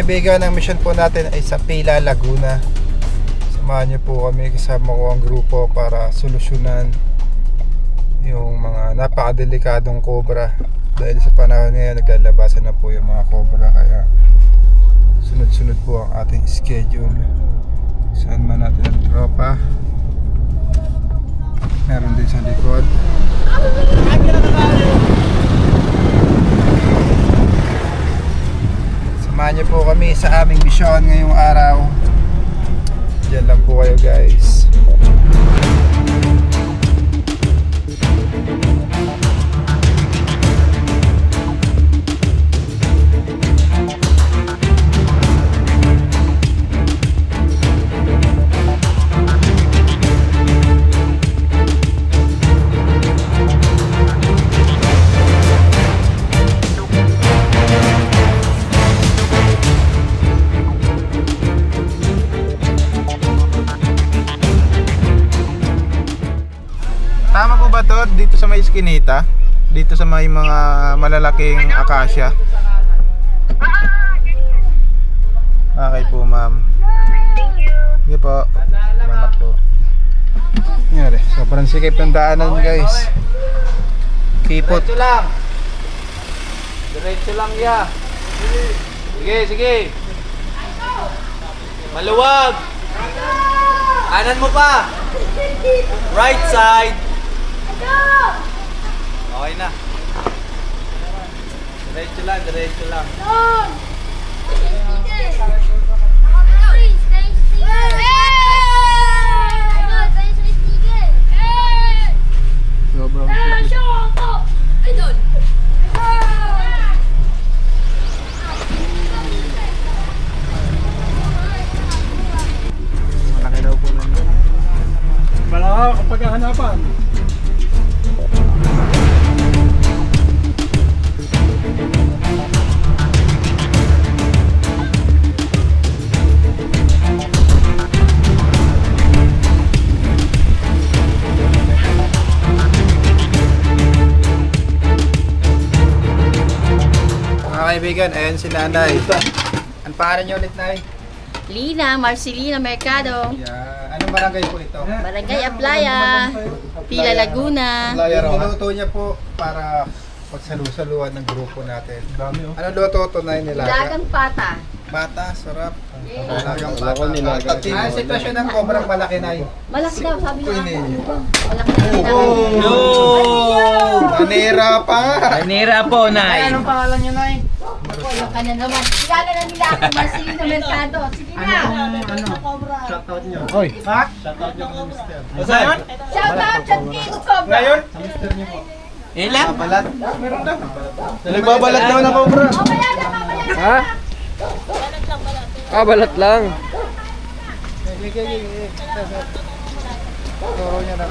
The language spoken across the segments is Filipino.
kaibigan, ang mission po natin ay sa Pila, Laguna. Samahan niyo po kami, kasama ko ang grupo para solusyonan yung mga napakadelikadong cobra. Dahil sa panahon ngayon, naglalabasan na po yung mga cobra. Kaya sunod-sunod po ang ating schedule. Saan man natin ang tropa. Meron din sa likod. Samahan niyo po kami sa aming misyon ngayong araw. Diyan lang po kayo, guys. Tama po ba to? Dito sa may iskinita? Dito sa may mga malalaking akasya? Okay po, ma'am. Thank you. Sige po. Salamat po. Nangyari, sobrang sikip ng daanan, guys. Kipot. Diretso lang. Diretso lang ya. Sige, sige. Maluwag. Kanan mo pa. Right side. Okay na. Diretso lang, diretso lang. Sobrang sikip. Malaki daw po lang. Malaka kapag hanapan. Mga kaibigan, ayan si Nanay. Ang pangalan niyo ulit, Nay? Lina, Marcelina Mercado, Yeah. Anong barangay po ito? Barangay Aplaya, Pila, Laguna. Yung niluto niya po para pagsalusaluan ng grupo natin. Ano luto ito na nilaga? Dagang pata. Bata, sarap. Yeah. Nilagang bata. Ang sitwasyon ng cobrang malaki, Nay. Malaki daw, sabi Uy, niya. ni. Malaki na Manera pa! Manira po, Nay. Anong pangalan niyo, Nay? Wala ka na naman. Kilala na nila ako, Marcelina Mercado. Sige na. Shoutout niyo. Hoy! Ha? Shoutout niyo kay Mister. Saan? Shout out sa Team Cobra. Ngayon? Sa Mister niyo po. Ilan? Balat? Meron daw. Nagbabalat daw na cobra. Mamaya na, mamaya na. Ha? Ah, balat lang. Turo niya na.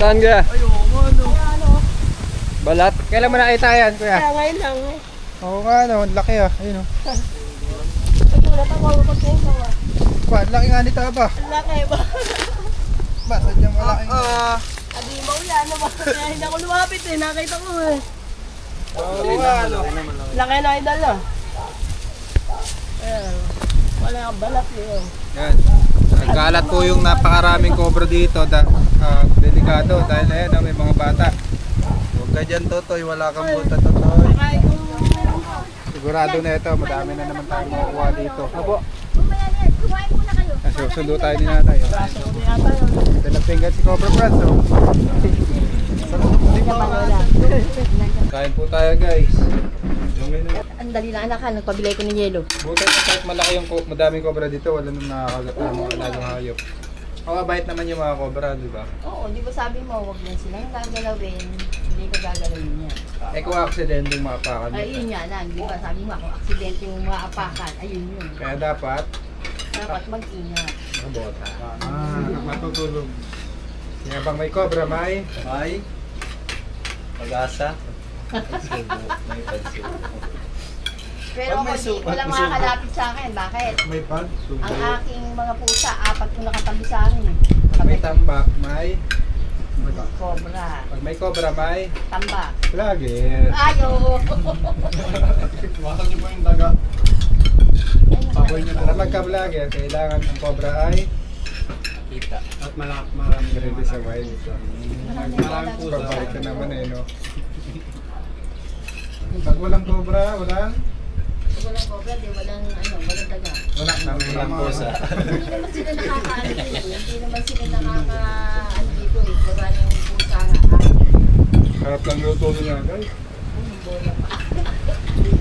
Saan ka? Balat? Kailan mo nakita yan, kuya? Ngayon lang. Oo nga, no. Ang laki ah. Ayun oh. Wala pa ako pagkain ko. Ba, ang laki nga nito ba? Laki ba? Ba, sadyang malaki. Adi mo yan naman. Kaya hindi ako lumapit eh. Nakita ko eh. Oo nga, no. Laki na idol ah. Ayan. Wala kang balat eh. Yan. Nagkalat po yung napakaraming cobra dito. Delikado dahil ayan, may mga bata. Huwag ka dyan, Totoy. Wala kang punta, Totoy. Sigurado na ito. Madami na naman tayo makukuha dito. Apo. Kumain muna kayo. Sundo tayo ni Nanay. Dalang pinggan si Cobra Brad. So. Kain po tayo, guys. Ang dali na anak, nagpabilay ko ng yelo. Buti na kahit malaki yung madaming cobra dito, wala nang nakakagat ng mga alagang hayop. Mababait naman yung mga cobra, di ba? Oo, di ba sabi mo, huwag na silang gagalawin. Hindi ka gagalawin yan. Eh kung aksidenteng maapakan. Ayun nga lang, di ba sabi mo, kung aksidente yung maapakan, ayun yun. Kaya dapat Dapat mag-ingat. mabota. Matutulog. Kaya bang may cobra, may? May pag-asa. May pansibo. Pero Pag may ako, walang makakalapit sa akin. Bakit? May pag? Ang aking mga pusa, 4 yung nakatabi sa akin. May tambak, may Cobra. Pag may cobra, may Tambak. vlogger. Ayo! Iwasan niyo po yung daga. Baboy niyo Para magka-vlogger, kailangan ang cobra ay Kita. At marami ready sa wild. Maraming pusa. Babalik ka naman eh, no? Pag walang cobra, walang Walang cobra, di walang walang daga. Walang pusa. Hindi naman sila nakakaano dito eh. Hindi naman sila nakakaano dito eh. Gawa ng pusa nga. harap lang luto niya, guys. Bola pa.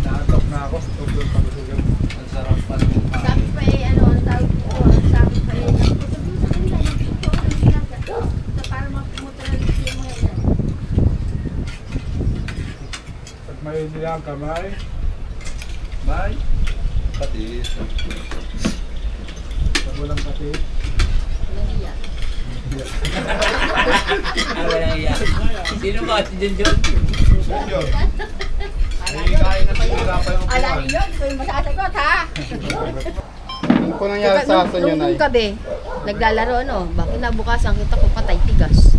Nakatok na ako. Sobrang pagsusugan. Ang sarap pa ng Sabi pa eh, ang tawag dito, sabi pa eh, sabi sa kanila, yung dito, ang ginagawa. Para mapumunta mo yan. Pag may niyang kamay, Bye. Patis. pag walang pati, Walang iya. Walang iya. Sino ba? Si Junjun? yun. Kain na tayo. Hirapan yung Ala yun, ito yung masasagot ha. Ano po nangyari sa aso niyo, Nay? Nung gabi, naglalaro bakit nabukasan kita ko patay tigas.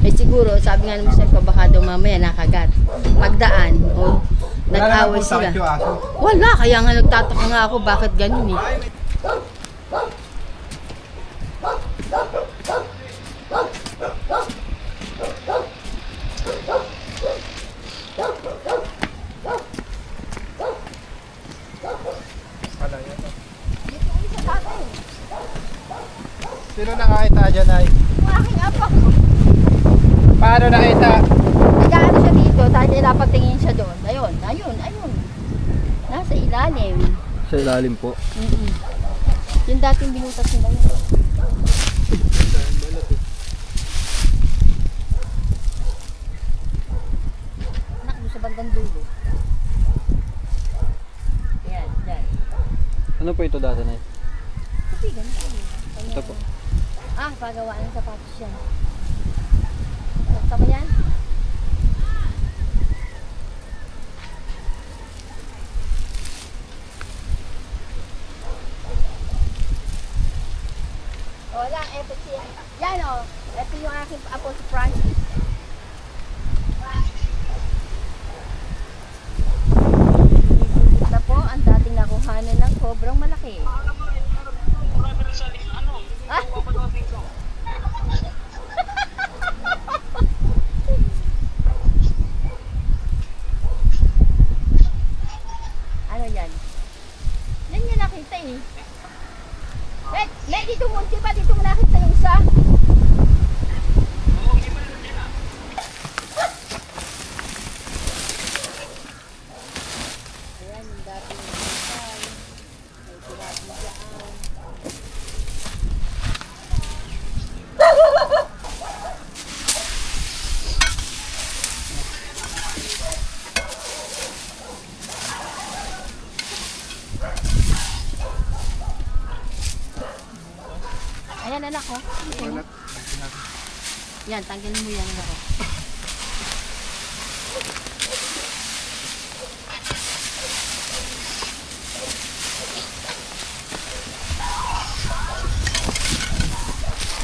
Eh siguro, sabi nga naman ko baka daw mamaya nakagat. Pagdaan, nag-away sila. Yung aso. Wala, kaya nga nagtataka nga ako bakit ganun eh. Wala yan. Sino nakakita dyan, Nay? Yung aking apo, Paano nakita? nag-ano siya dito, tayo napatingin siya doon. Ayun. Nasa ilalim. Sa ilalim po. Yung dating binutas nila yun. Anak mo sa bandang dulo. Yan, dyan. Ano po ito dati na? Kasi ganito. Ito po. Pagawaan ng sapatos yan. Basta ba yan? Wala, eto siya. Yan ito yung aking apo si Francis. Ito po ang dating nakuhanan ng sobrang malaki. Ah! Ano yan? Yan yung nakita eh. Dito mo, di ba? Dito mo nakita yung isa? Ayan, yung dating nakuhanan. May pinapigyan. Ayan anak ko. Yan, tanggalin mo yan anak ko.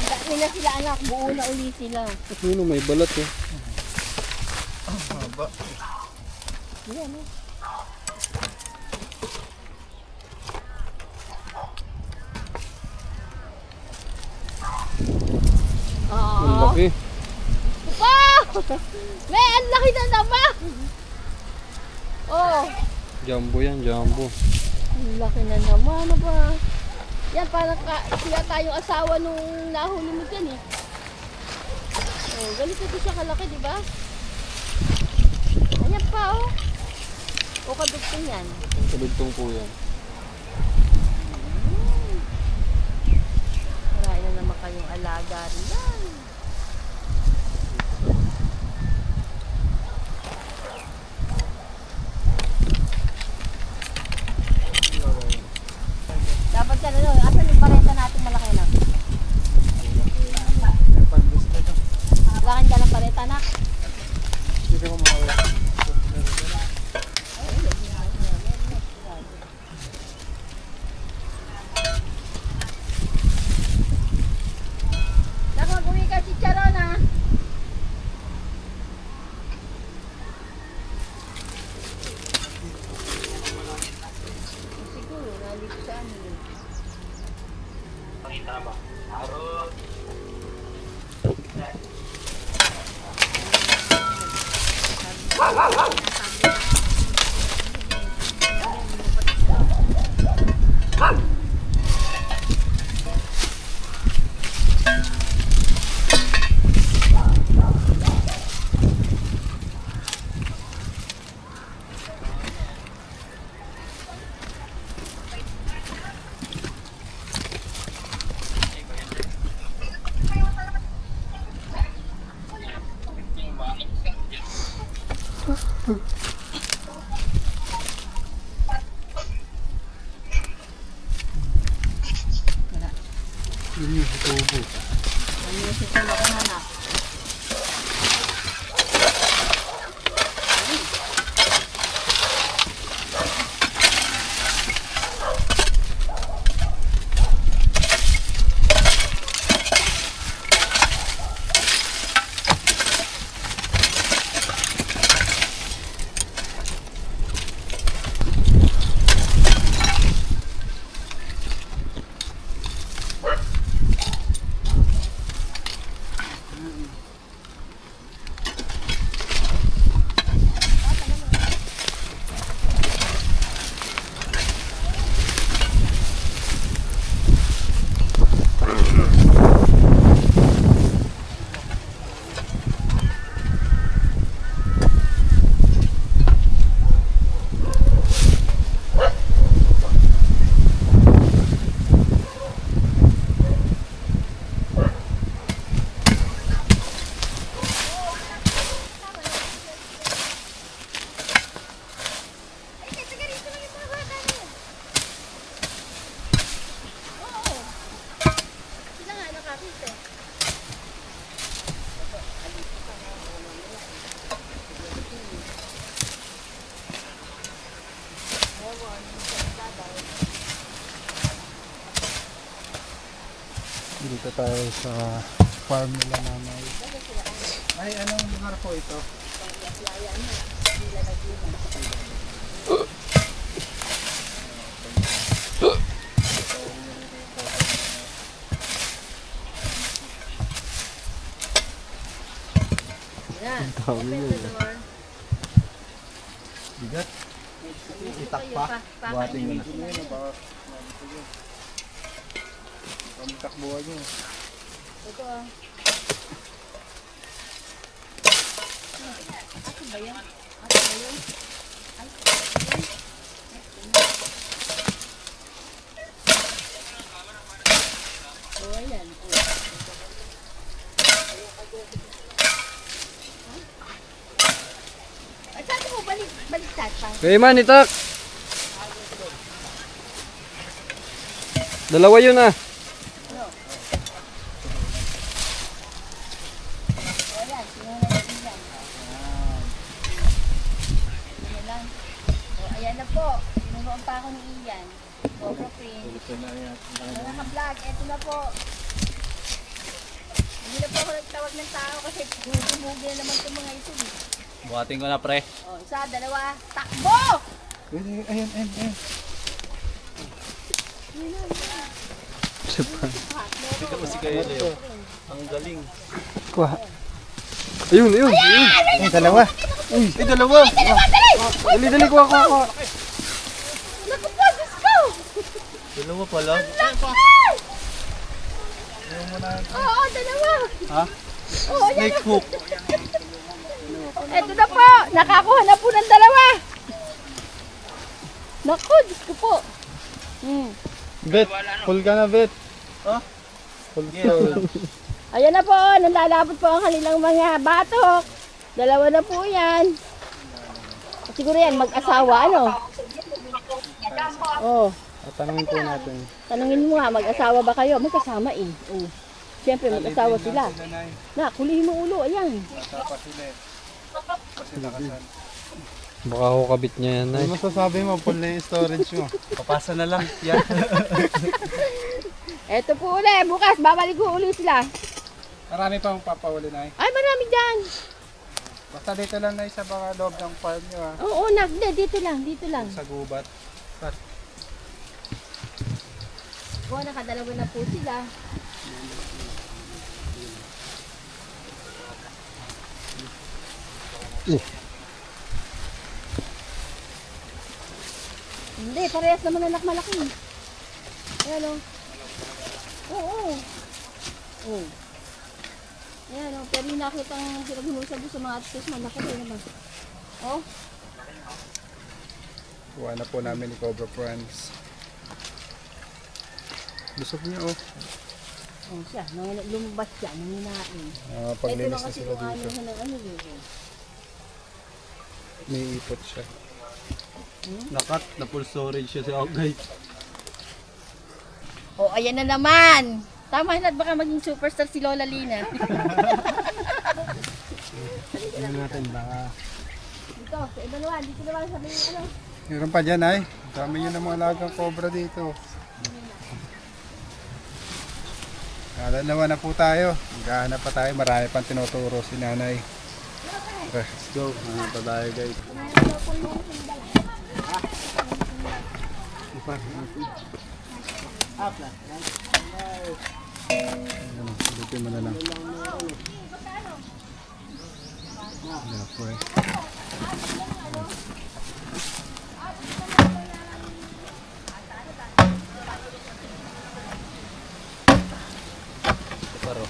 Dami na sila anak, buo na uli sila. Ano, may balat eh. Haba. Yan Ang laki. Wow! May, ang laki na naman! Oh, Jumbo yan, jumbo. ang laki na naman. Ano ba? Yan, parang sila tayong asawa nung nahuli mo dyan eh. Oh, ganito din siya kalaki, di ba? Ayan pa, oh. O, kadugtong yan. Kalugtong po yan. Marami na naman kayong alaga rin yan. Dapat yan, asan yung parenta natin malaki na? Lakan ka ng parenta na. Hindi ko makawala. Nakag-uwi ka Dito tayo sa farm nila nanay. Ay, anong lugar po ito? Yan. Dami Open yun. the door. Bigat. Itak pa. Buhatin mo na. Pagtakbuhan nyo. Ito ah. Ako ba yan? Ako ba yun? Ay, oh, ayan. Ay, saan mo baliktad pa? Kaya man, itak! Dalawa yun ah. Ayan, sinuha natin yan. Ano lang. O, ayan na po. Sinuhaan pa ako ng iyan. Cobra print. Mga ka-vlog, eto na po. Hindi na po ako nagtawag ng tao kasi gumugi na naman itong mga ito. Buhatin ko na, pre. O, isa, dalawa, takbo! Ayan. Dito mo si Kayo, Leo. Ang galing. Kuha. Ayun. Ay, dalawa. Ay, dalawa. Dali, kuha. Naku po, Diyos ko! Dalawa pala. Oo, dalawa. Ha? Oo, ayan Snake na. hook. Eto na po, nakakuha na po ng dalawa. Naku, Diyos ko po. Bet, full ka na, Bet. Ha? Full storage. Ayan na po, nalalabot po ang kanilang mga batok. Dalawa na po yan. Siguro yan, mag-asawa, ano? Oh, Tanungin po natin. tanungin mo nga, mag-asawa ba kayo? Magkasama eh. Oh. Siyempre, mag-asawa sila. Na, kulihin mo ulo, ayan. Baka ako kabit niya yan Ano ay. masasabi mo? Full na yung storage mo. Papasa na lang. Yan. Eto po ulit, bukas, babalik ko ulit sila. Marami pang papauli na Ay, marami dyan. Basta dito lang na sa baka loob ng farm nyo ha. Oo, dito lang. Sa gubat. Oo, nakadalawa na po sila. Hindi, parehas naman anak malaki. Ayan o. Oo. Oo. Ayan o, pero yung nakita ang pinaghumusan doon sa mga atis, malaki rin naman. Oh, Kuha na po namin ni Cobra Friends. Lusog niya oh. oh siya, lumabas siya, nanginain. Paglinis Ito na kasi sila yung ano, dito. ano dito. May ipot siya. Nakat, na full storage siya si Agay. Oh, ayan na naman. Tama na, baka maging superstar si Lola Lina. Tingnan natin baka. Dito, sa dalawa, dito naman sabi yung ano. Meron pa dyan ay. Dami yun ng mga alagang cobra dito. Dalawa na po tayo. Maghahanap pa tayo. Marami pang tinuturo si nanay. Let's go. Ano pa tayo guys? Dito mo na lang. Paro.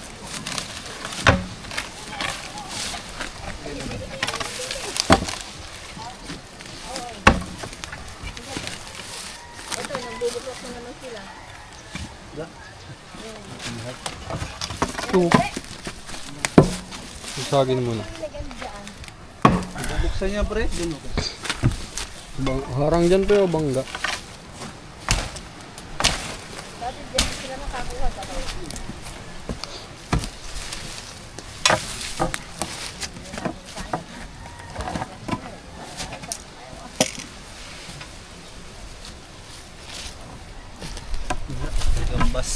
Ito, nagbubuklok na naman sila. Susagin muna. Buksan niya pre. Dun ako. Harang dyan pre o bangga? Dati dyan sila nakakuha sa kayo. Gambas.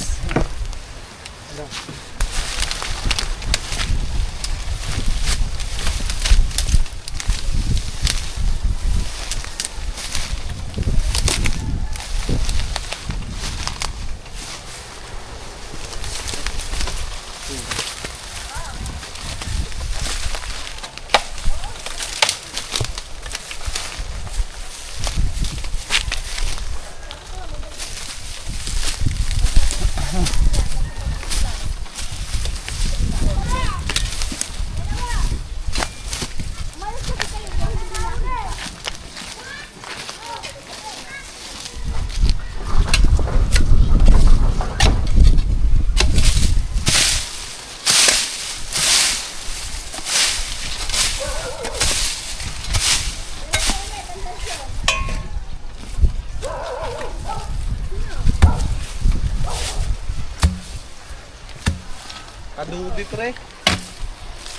Kadudi pre.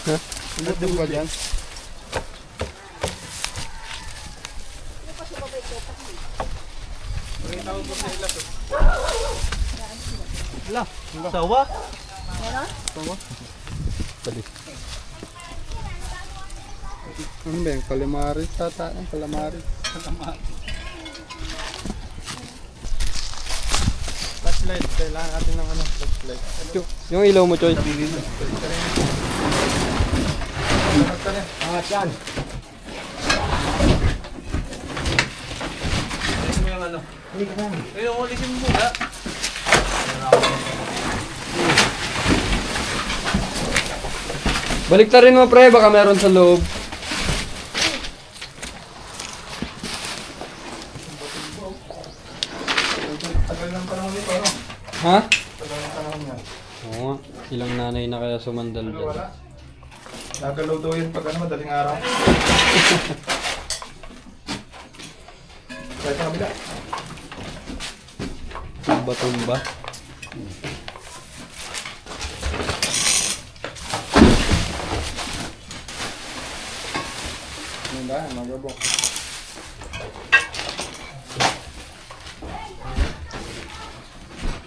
Ha? Ano ba dyan? Ala, sawa. Bali. Ano ba yung calamaris tata? Ang calamaris. Flashlight. Kailangan natin ng ano, flashlight. Yung ilaw mo, Choy. Angat yan. Ayun mo yung ano. Ayun, ulisin mo muna. Baliktarin mo pre, baka meron sa loob. Tagal ng panahon nito, ano? Ha? Tagal ng panahon niya. Oo nga. Ilang nanay na kaya sumandal dyan. Wala. Nagalaw daw yun pag ano, madaling araw. Kaya sa kabila. Tumba-tumba. Ano ba? Magabok.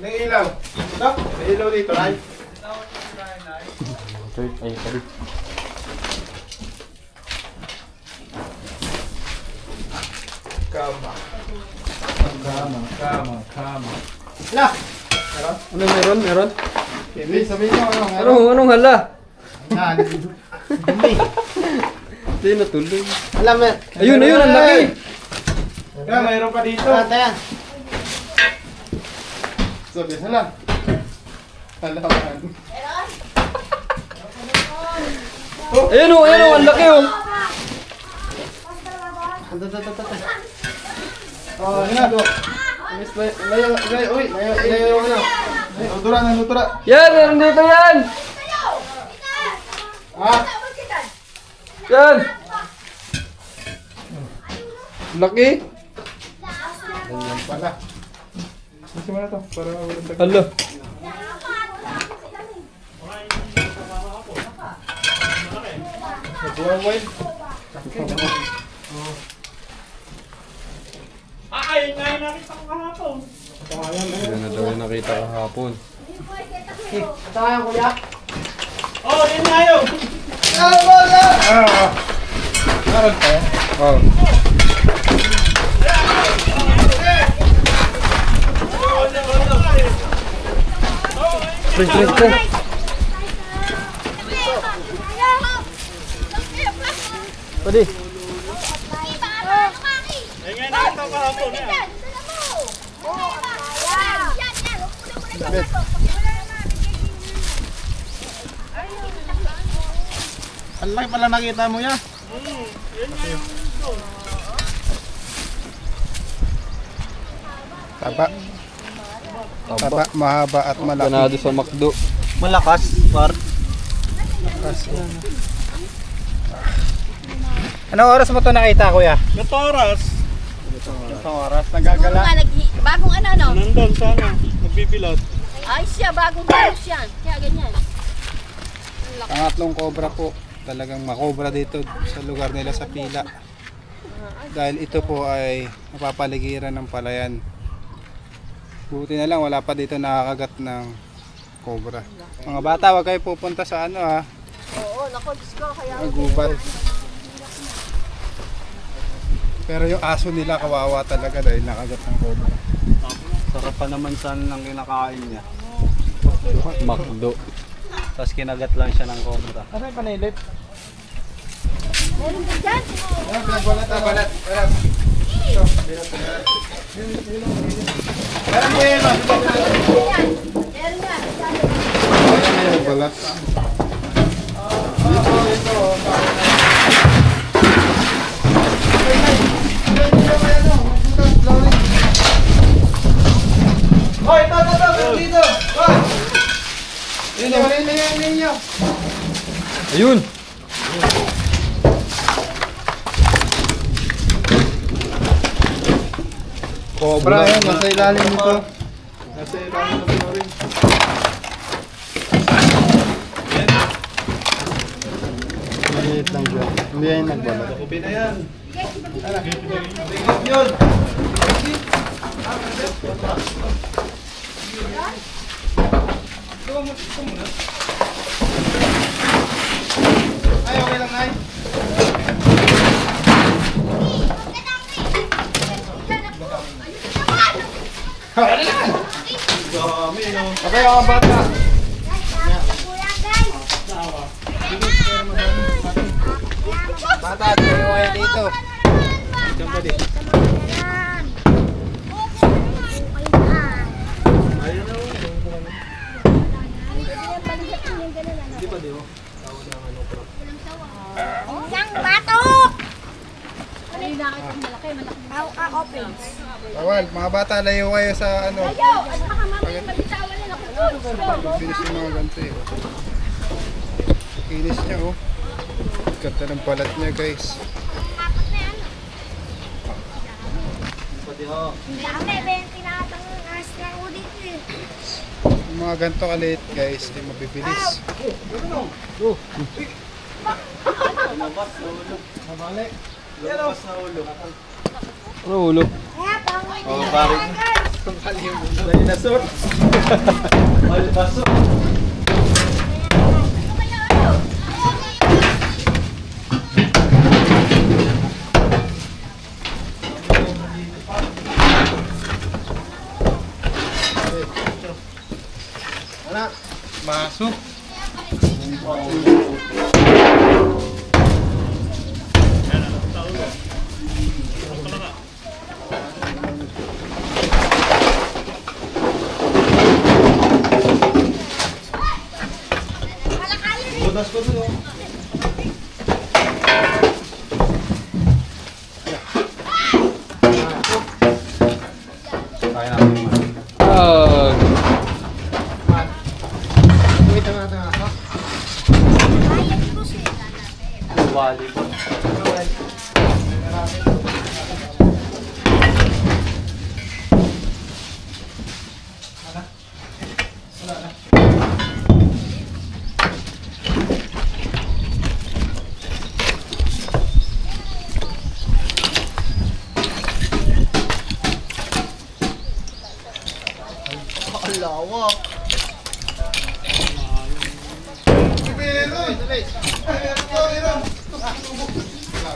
May ilaw. Ito? May ilaw dito, ay. Choy, ay sabi. Kama. Kama. La! Meron? Ano meron? Meron? Hindi, sabihin nyo ano. Meron? Anong hala? Yan. Dumi. Hindi natuloy. Alam mo. Ayun, ayun, ang laki. Kaya mayroon pa dito. Tayan. Sabi na lang. Halaman. Ayun o, ang laki o. Oh, hinado. Layo ka na. Nutura. Yan, meron dito yan. Ah, Yan. Laki. ganyan pala. Gusto mo na to, para walang tag- Hala. Nagbuwang wine. Yan na daw yung nakita kahapon. Tayan, kuya. Ah, meron pa yan. Oh. Pre. Pwede. Ang laki pala nakita mo yan. Taba, mahaba at malaki. Ganado sa McDo. Malakas, par. Anong oras mo to nakita, kuya? Ito oras. Itong oras, nagagala. Bagong ano? Nandun sana. Nagbibilot. Ay siya, bagong balos yan. Kaya ganyan. Pangatlong cobra po. Talagang makobra dito sa lugar nila sa Pila. Dahil ito po ay napapaligiran ng palayan. Buti na lang wala pa dito nakakagat ng cobra. Mga bata, huwag kayo pupunta sa ano ha. Oo, nako, Diyos ko. Kaya Magubat. Pero yung aso nila kawawa talaga dahil nakagat ng cobra. Sarap pa naman sana ng kinakain niya. McDo. Tapos kinagat lang siya ng cobra. Ano yung panilit? meron din dyan. Balat. Balat mo yun. Meron yan. Balat. Hoy, ito, dito. Hoy. Ninyo. Ayun. Cobra yan, nasa ilalim nito. Nasa ilalim ng flooring. Maliit lang siya. Hindi yan nagbalat. Kupi na yan. Yun. Ay, okay lang, Nay. Okay, mga bata. Bata, dito kayo dito. Bawal, mga bata, layo kayo sa ano. Bilis yung mga ganito eh. Kinis niya oh. Ganda ng balat niya guys. Yung mga ganito kaliit guys, di mabibilis. Lumabas na ulo. Ano ulo? Oo, pare. Dinosaur. Malbaso. Maso. Volleyball.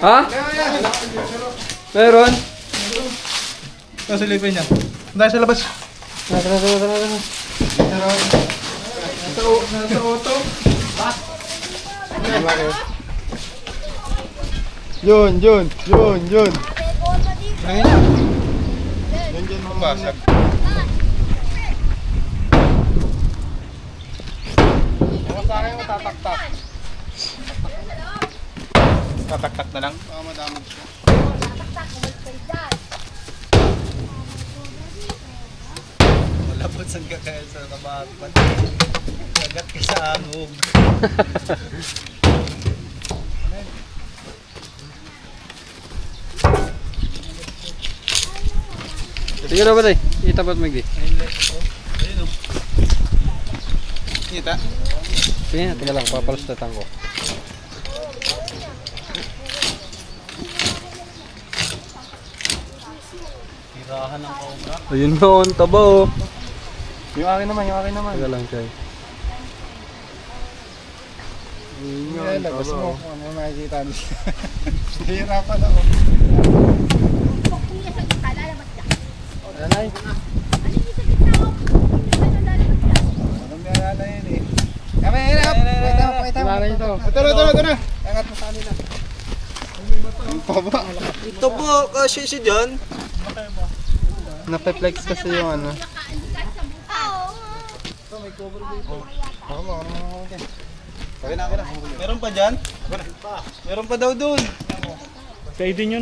Ha? Meron? Nasa lipin niya. Dahil sa labas. Tara. Nasa auto. Yun. Ayun na. Yun mabasag. Ewan sa akin mo tataktak. Tataktak na lang? Baka madamag siya. Malapot saan ka kaya sa kabakpan. Kagat ka sa angog. Sige na ba tayo? Itapat mo hindi. Ayun o. Kita? Sige na, tiga lang. Papalustatan ko. Tirahan ng cobra. Ayun na, ang taba oh. Yung akin naman. Tiga lang, Choy. Labas mo kung ano makikita nila. Hihirapan ako. Nanay. Anong meron yun eh. Kami, hirap! Pakita mo. Ito na. Angat mo sa kanila. Ang paba. Ito po, kasi si John. Napeflex kasi yung ano. Meron pa dyan? Meron pa daw dun. Anim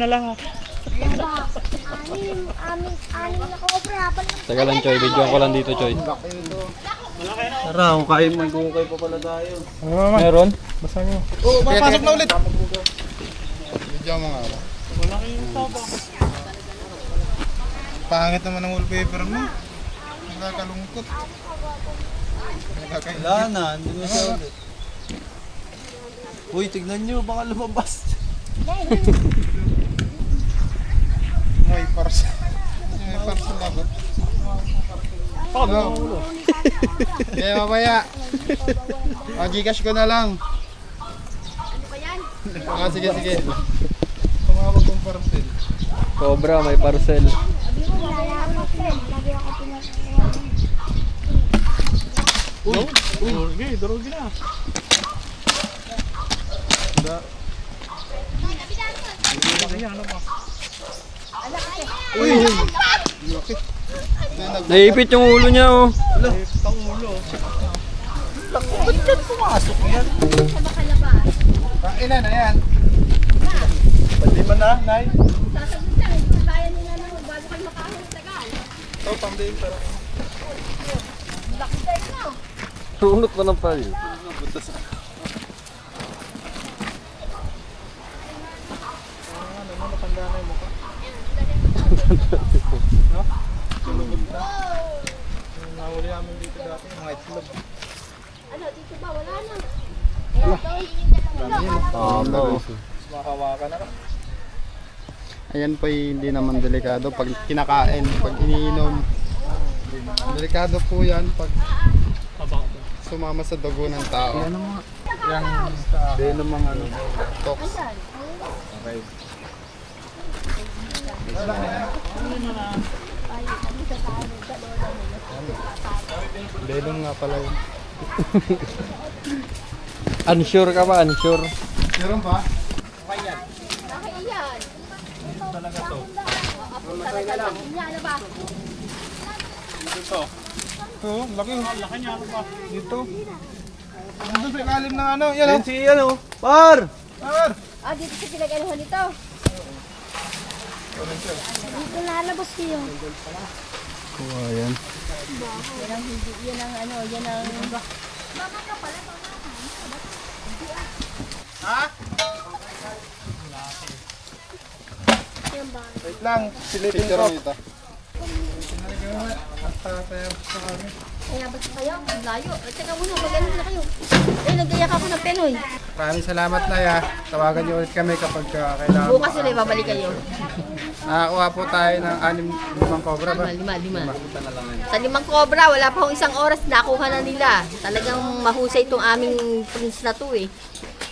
na cobra. Teka lang, Choy. Videoan ko lang dito, Choy. Tara, kung kaya mo, kukay pa pala tayo. Meron? Basta nyo. Oo, mapasok na ulit. Video mo nga ba? Pangit naman ang wallpaper mo. Nakakalungkot. Wala na, hindi mo siya ulit. Uy, tignan nyo, baka lumabas. May parcel. May parcel ako. Ano? Kaya mamaya. Gcash ko na lang. Ano ba yan? Sige. Tumawag kong parcel. Cobra, may parcel. Sabi mo, wala ako pen. Lagi ako pinagawa. Uy! Naipit yung ulo niya oh. Pumasok yan. Sa bakalabas. Ilan na yan? Pwede man na, Nay. Sasagot lang. Bayan nila na bago kayo makahuli sa tagal. Ito, pang-day pero. Laki tayo na. Sunod pa ng pal. Nahuli namin dito dati, mga itlog. Ano, dito ba? Wala na. Ito. Tama. Makawakan na lang. Ayan po hindi naman delikado pag kinakain, pag iniinom. Delikado po yan pag sumama sa dugo ng tao. Yung venom mga ano, tox. Okay. Venom nga pala yun. Unsure ka ba? Unsure? Meron pa? Nakaiyan. Talaga to. Talaga lang. Ano ba? Oo, laki. Laki niya ano ba? Dito. Nandun sa ilalim ng ano, yan Yan si ano, Par! Par! Ah, dito sa pinag-anuhan nito. Dito lalabas yun. Kuha yan. Yan ang hindi, yan ang ano, yan ang... Baka ka pala, Wait lang, silipin Picture ko. mo ito. Kaya ba kayo? Ang layo. Teka muna, mag-ano na kayo. Naggayak ako ng penoy. Maraming salamat na ya. Tawagan niyo ulit kami kapag kailangan. Bukas ulit, babalik kayo. Nakakuha po tayo ng 5 cobra ba? Lima. Sa 5 cobra, wala pa akong isang oras, nakuha na nila. Talagang mahusay itong aming prince na to eh.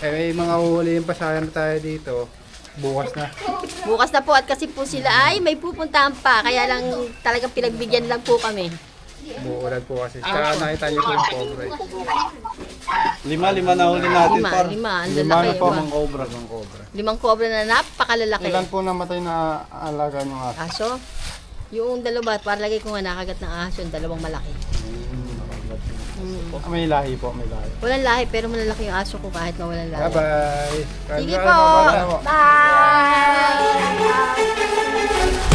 Eh, may mga uhulihin pa sana tayo dito. Bukas na. Bukas na po at kasi po sila ay may pupuntahan pa. Kaya lang talagang pinagbigyan lang po kami. Buulan po kasi. Tsaka nakita niyo po yung cobra. Lima na huli natin, par. Lima. Ang 5 lalaki. na po mga cobra. 5 cobra na napakalalaki. Ilan po namatay na alaga nyo aso? Aso? Yung dalawa, para lagay ko nga nakagat ng aso, yung dalawang malaki. May lahi po, may lahi. Walang lahi, pero malalaki yung aso ko kahit mawalang lahi. Bye-bye. Sige Bye-bye, po. bye-bye. Bye!